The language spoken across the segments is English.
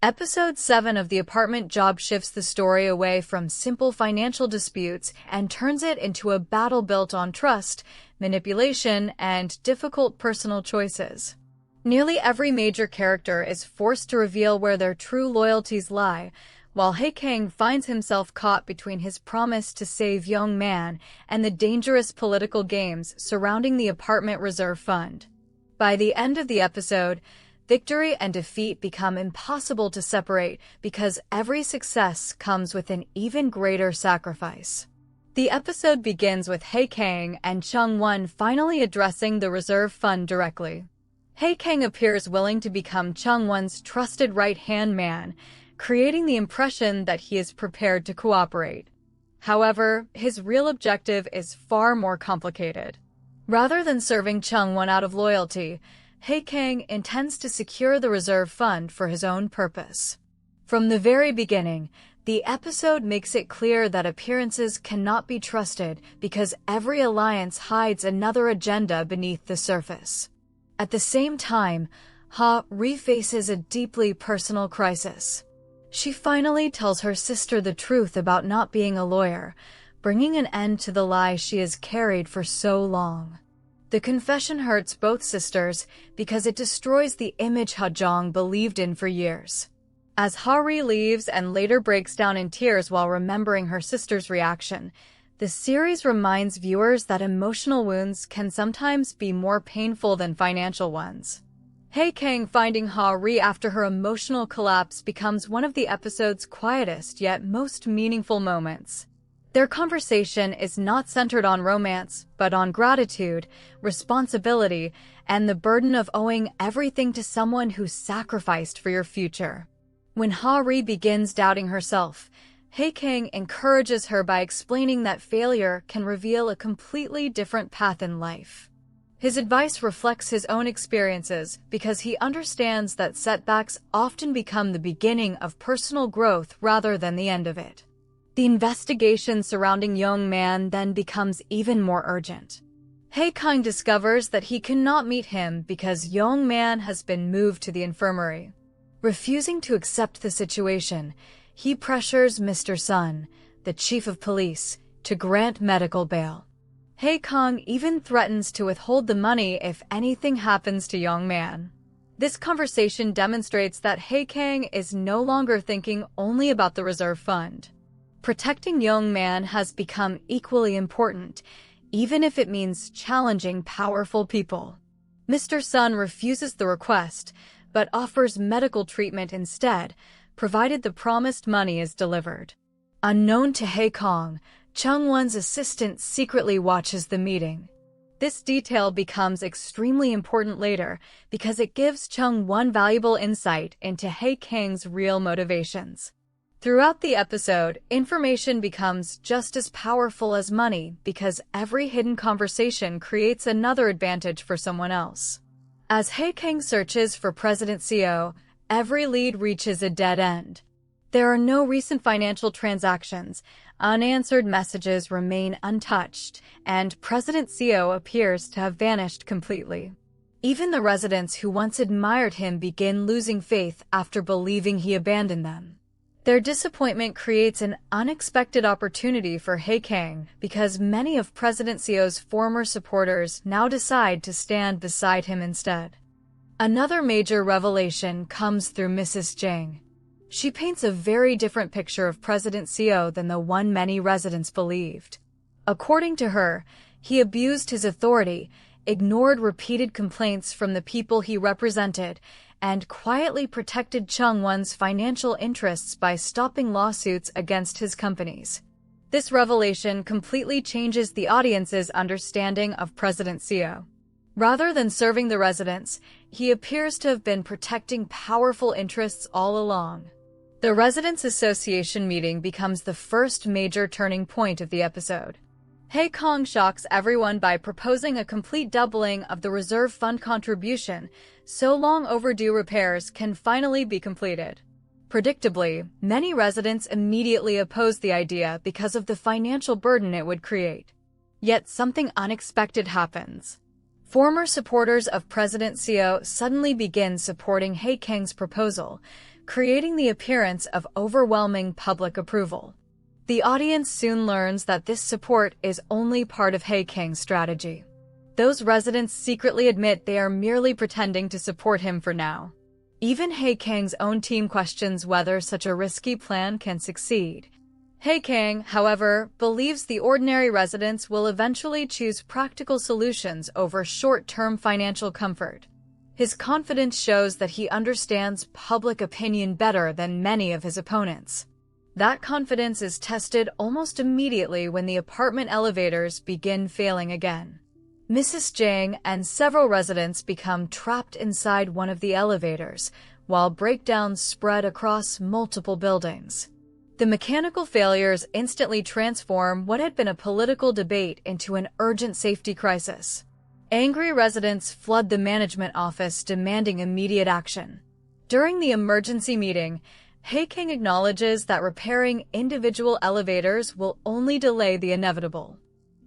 Episode 7 of The Apartment Job shifts the story away from simple financial disputes and turns it into a battle built on trust, manipulation, and difficult personal choices. Nearly every major character is forced to reveal where their true loyalties lie, while Hae Kang finds himself caught between his promise to save Yong Man and the dangerous political games surrounding the apartment reserve fund. By the end of the episode, victory and defeat become impossible to separate because every success comes with an even greater sacrifice. The episode begins with Hae Kang and Chung-won finally addressing the reserve fund directly. Hae Kang appears willing to become Chung-won's trusted right-hand man, creating the impression that he is prepared to cooperate. However, his real objective is far more complicated. Rather than serving Chung-won out of loyalty, Hae Kang intends to secure the reserve fund for his own purpose. From the very beginning, the episode makes it clear that appearances cannot be trusted because every alliance hides another agenda beneath the surface. At the same time, Ha-ri faces a deeply personal crisis. She finally tells her sister the truth about not being a lawyer, bringing an end to the lie she has carried for so long. The confession hurts both sisters because it destroys the image Ha-jong believed in for years. As Ha-ri leaves and later breaks down in tears while remembering her sister's reaction, the series reminds viewers that emotional wounds can sometimes be more painful than financial ones. Hae Kang finding Ha-ri after her emotional collapse becomes one of the episode's quietest yet most meaningful moments. Their conversation is not centered on romance, but on gratitude, responsibility, and the burden of owing everything to someone who sacrificed for your future. When Ha-ri begins doubting herself, Hae Kang encourages her by explaining that failure can reveal a completely different path in life. His advice reflects his own experiences because he understands that setbacks often become the beginning of personal growth rather than the end of it. The investigation surrounding Yong Man then becomes even more urgent. Hae Kang discovers that he cannot meet him because Yong Man has been moved to the infirmary. Refusing to accept the situation, he pressures Mr. Sun, the chief of police, to grant medical bail. Hae Kang even threatens to withhold the money if anything happens to Yong Man. This conversation demonstrates that Hae Kang is no longer thinking only about the reserve fund. Protecting Yong Man has become equally important, even if it means challenging powerful people. Mr. Sun refuses the request, but offers medical treatment instead, provided the promised money is delivered. Unknown to Hae Kang, Chung-won's assistant secretly watches the meeting. This detail becomes extremely important later because it gives Chung-won valuable insight into Hae Kang's real motivations. Throughout the episode, information becomes just as powerful as money because every hidden conversation creates another advantage for someone else. As Hae Kang searches for President Seo, every lead reaches a dead end. There are no recent financial transactions, unanswered messages remain untouched, and President Seo appears to have vanished completely. Even the residents who once admired him begin losing faith after believing he abandoned them. Their disappointment creates an unexpected opportunity for Hae Kang because many of President Seo's former supporters now decide to stand beside him instead. Another major revelation comes through Mrs. Jang. She paints a very different picture of President Seo than the one many residents believed. According to her, he abused his authority, ignored repeated complaints from the people he represented, and quietly protected Chung-won's financial interests by stopping lawsuits against his companies. This revelation completely changes the audience's understanding of President Seo. Rather than serving the residents, he appears to have been protecting powerful interests all along. The Residents' Association meeting becomes the first major turning point of the episode. Hae Kang shocks everyone by proposing a complete doubling of the reserve fund contribution, so long overdue repairs can finally be completed. Predictably, many residents immediately oppose the idea because of the financial burden it would create. Yet something unexpected happens. Former supporters of President Seo suddenly begin supporting Hae Kang's proposal, creating the appearance of overwhelming public approval. The audience soon learns that this support is only part of Hae Kang's strategy. Those residents secretly admit they are merely pretending to support him for now. Even Hae Kang's own team questions whether such a risky plan can succeed. Hae Kang, however, believes the ordinary residents will eventually choose practical solutions over short-term financial comfort. His confidence shows that he understands public opinion better than many of his opponents. That confidence is tested almost immediately when the apartment elevators begin failing again. Mrs. Jang and several residents become trapped inside one of the elevators, while breakdowns spread across multiple buildings. The mechanical failures instantly transform what had been a political debate into an urgent safety crisis. Angry residents flood the management office demanding immediate action. During the emergency meeting, Hae Kang acknowledges that repairing individual elevators will only delay the inevitable.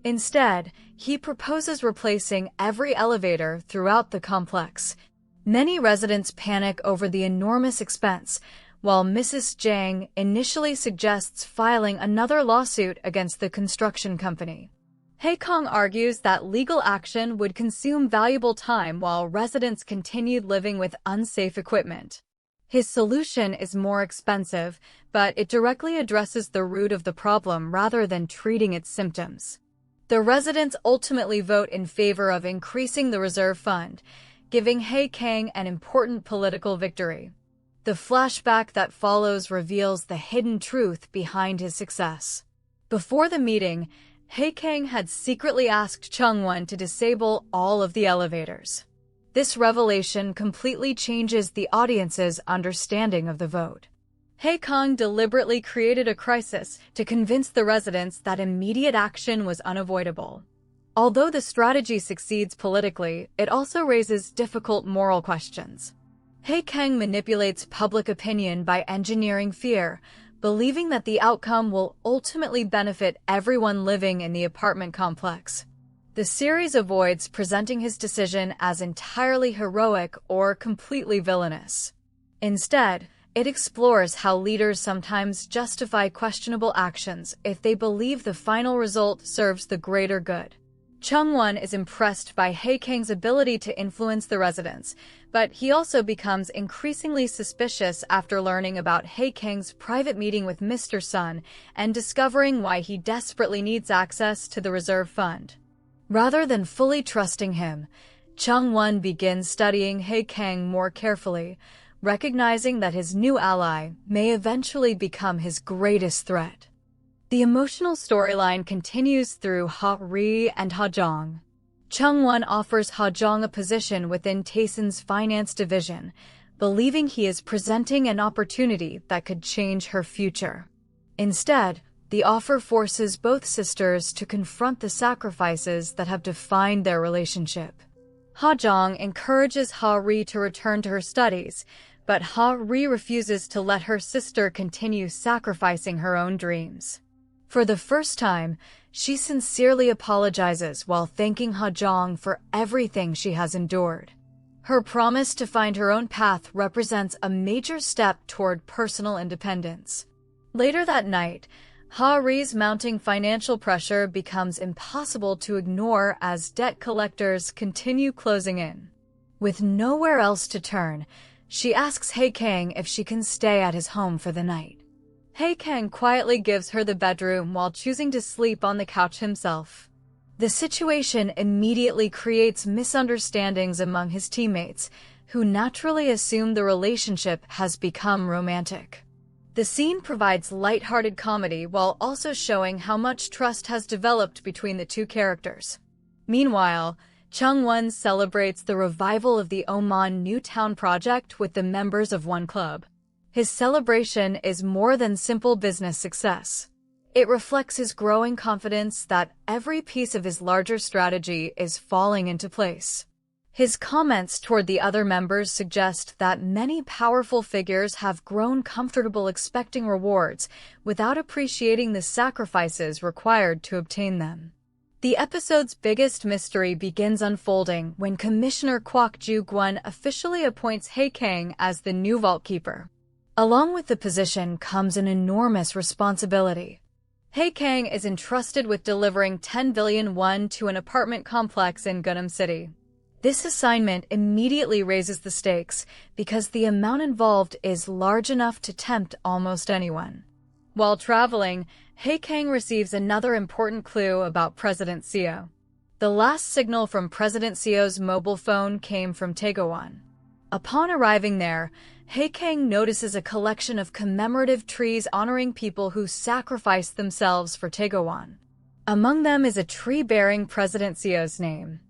Instead, he proposes replacing every elevator throughout the complex. Many residents panic over the enormous expense, while Mrs. Jang initially suggests filing another lawsuit against the construction company. Hae Kang argues that legal action would consume valuable time while residents continued living with unsafe equipment. His solution is more expensive, but it directly addresses the root of the problem rather than treating its symptoms. The residents ultimately vote in favor of increasing the reserve fund, giving Hae Kang an important political victory. The flashback that follows reveals the hidden truth behind his success. Before the meeting, Hae Kang had secretly asked Chung Won to disable all of the elevators. This revelation completely changes the audience's understanding of the vote. Hae Kang deliberately created a crisis to convince the residents that immediate action was unavoidable. Although the strategy succeeds politically, it also raises difficult moral questions. Hae Kang manipulates public opinion by engineering fear, believing that the outcome will ultimately benefit everyone living in the apartment complex. The series avoids presenting his decision as entirely heroic or completely villainous. Instead, it explores how leaders sometimes justify questionable actions if they believe the final result serves the greater good. Chung Won is impressed by Hae Kang's ability to influence the residents, but he also becomes increasingly suspicious after learning about Hae Kang's private meeting with Mr. Sun and discovering why he desperately needs access to the reserve fund. Rather than fully trusting him, Chung Won begins studying Hae Kang more carefully, recognizing that his new ally may eventually become his greatest threat. The emotional storyline continues through Ha Ri and Ha Jong. Chung Won offers Ha Jong a position within Taeson's finance division, believing he is presenting an opportunity that could change her future. Instead, the offer forces both sisters to confront the sacrifices that have defined their relationship. Ha Jong encourages Ha Ri to return to her studies, but Ha Ri refuses to let her sister continue sacrificing her own dreams. For the first time, she sincerely apologizes while thanking Ha Jong for everything she has endured. Her promise to find her own path represents a major step toward personal independence. Later that night, Ha Ri's mounting financial pressure becomes impossible to ignore as debt collectors continue closing in. With nowhere else to turn, she asks Hae Kang if she can stay at his home for the night. Hae Kang quietly gives her the bedroom while choosing to sleep on the couch himself. The situation immediately creates misunderstandings among his teammates, who naturally assume the relationship has become romantic. The scene provides lighthearted comedy while also showing how much trust has developed between the two characters. Meanwhile, Chung Won celebrates the revival of the Oman New Town project with the members of one club. His celebration is more than simple business success. It reflects his growing confidence that every piece of his larger strategy is falling into place. His comments toward the other members suggest that many powerful figures have grown comfortable expecting rewards without appreciating the sacrifices required to obtain them. The episode's biggest mystery begins unfolding when Commissioner Kwak Ju-gwon officially appoints Hae Kang as the new vault keeper. Along with the position comes an enormous responsibility. Hae Kang is entrusted with delivering 10 billion won to an apartment complex in Gangnam City. This assignment immediately raises the stakes because the amount involved is large enough to tempt almost anyone. While traveling, Hae Kang receives another important clue about President Seo. The last signal from President Seo's mobile phone came from Taegwon. Upon arriving there, Hae Kang notices a collection of commemorative trees honoring people who sacrificed themselves for Taegwon. Among them is a tree bearing President Seo's name.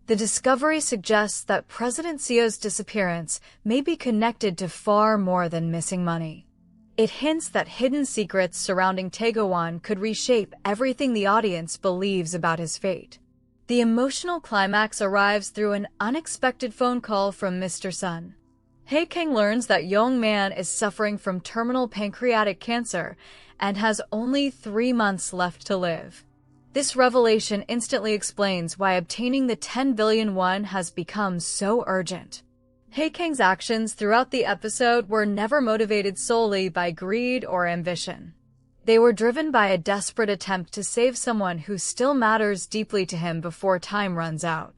The discovery suggests that President Seo's disappearance may be connected to far more than missing money. It hints that hidden secrets surrounding Taegwon could reshape everything the audience believes about his fate. The emotional climax arrives through an unexpected phone call from Mr. Sun. Hae Kang learns that Yong Man is suffering from terminal pancreatic cancer and has only 3 months left to live. This revelation instantly explains why obtaining the 10 billion won has become so urgent. Hae Kang's actions throughout the episode were never motivated solely by greed or ambition. They were driven by a desperate attempt to save someone who still matters deeply to him before time runs out.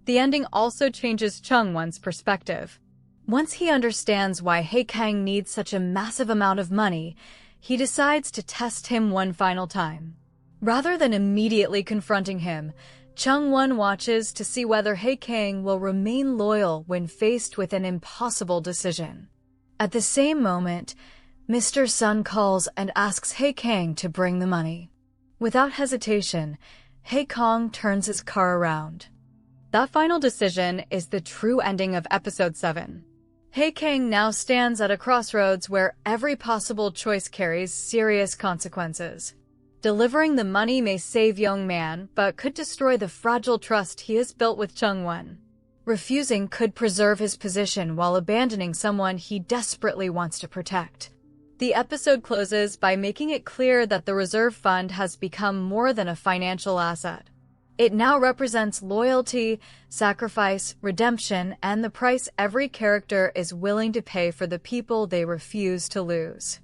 The ending also changes Chung-won's perspective. Once he understands why Hae Kang needs such a massive amount of money, he decides to test him one final time. Rather than immediately confronting him, Chung-won watches to see whether Hae Kang will remain loyal when faced with an impossible decision. At the same moment, Mr. Sun calls and asks Hae Kang to bring the money. Without hesitation, Hae Kang turns his car around. That final decision is the true ending of episode 7. Hae Kang now stands at a crossroads where every possible choice carries serious consequences. Delivering the money may save Yong Man, but could destroy the fragile trust he has built with Chung-won. Refusing could preserve his position while abandoning someone he desperately wants to protect. The episode closes by making it clear that the reserve fund has become more than a financial asset. It now represents loyalty, sacrifice, redemption, and the price every character is willing to pay for the people they refuse to lose.